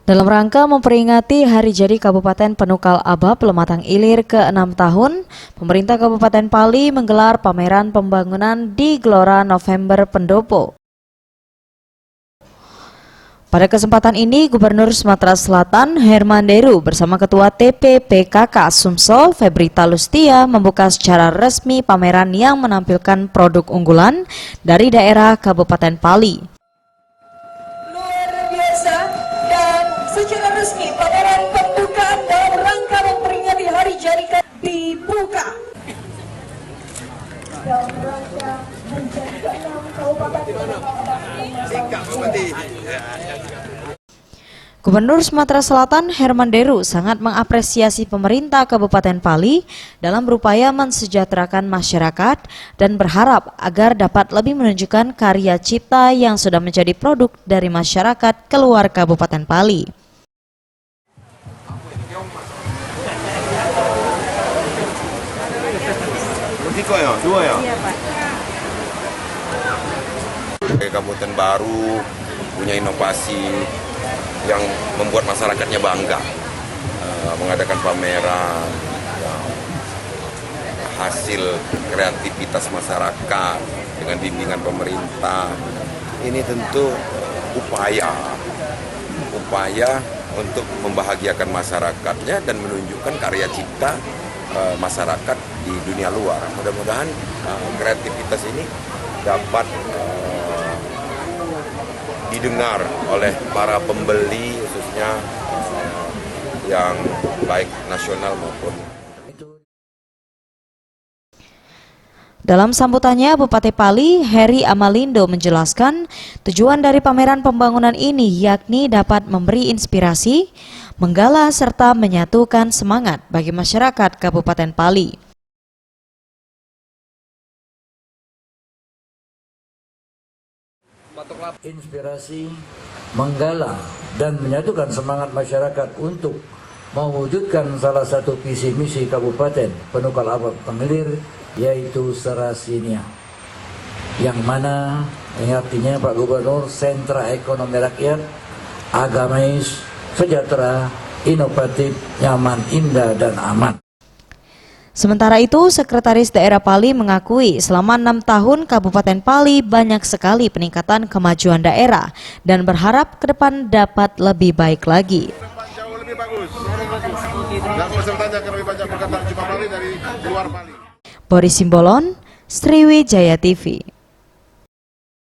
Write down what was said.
Dalam rangka memperingati Hari Jadi Kabupaten Penukal Aba Pematang Ilir ke-6 tahun, pemerintah Kabupaten Pali menggelar pameran pembangunan di Gelora November Pendopo. Pada kesempatan ini, Gubernur Sumatera Selatan Herman Deru bersama Ketua TPPKK Sumsel Febrita Lustia membuka secara resmi pameran yang menampilkan produk unggulan dari daerah Kabupaten Pali. Secara resmi pameran pembukaan dalam rangka memperingati Hari Jadi dibuka dalam rangka menjadi ke-6 Kabupaten Gubernur Sumatera Selatan Herman Deru sangat mengapresiasi pemerintah Kabupaten Pali dalam berupaya mensejahterakan masyarakat dan berharap agar dapat lebih menunjukkan karya cipta yang sudah menjadi produk dari masyarakat keluar Kabupaten Pali. Dua ya? Iya, Pak. Kabupaten baru punya inovasi yang membuat masyarakatnya bangga, mengadakan pameran hasil kreativitas masyarakat dengan bimbingan pemerintah. Ini tentu upaya untuk membahagiakan masyarakatnya dan menunjukkan karya cipta masyarakat di dunia luar. Mudah-mudahan kreativitas ini dapat didengar oleh para pembeli, khususnya yang baik nasional maupun. Dalam sambutannya, Bupati Pali Heri Amalindo menjelaskan tujuan dari pameran pembangunan ini yakni dapat memberi inspirasi, menggala serta menyatukan semangat bagi masyarakat Kabupaten Pali. Inspirasi, menggalang dan menyatukan semangat masyarakat untuk mewujudkan salah satu visi misi Kabupaten Penukal Aba Pengilir, yaitu Serasinia, yang mana artinya Pak Gubernur sentra ekonomi rakyat, agamais, sejahtera, inovatif, nyaman, indah, dan aman. Sementara itu, Sekretaris Daerah Pali mengakui selama 6 tahun Kabupaten Pali banyak sekali peningkatan kemajuan daerah dan berharap ke depan dapat lebih baik lagi. Jauh lebih bagus. Dan pesertanya akan lebih banyak bukan cuma Pali, dari luar Pali. Boris Simbolon, Sriwijaya TV.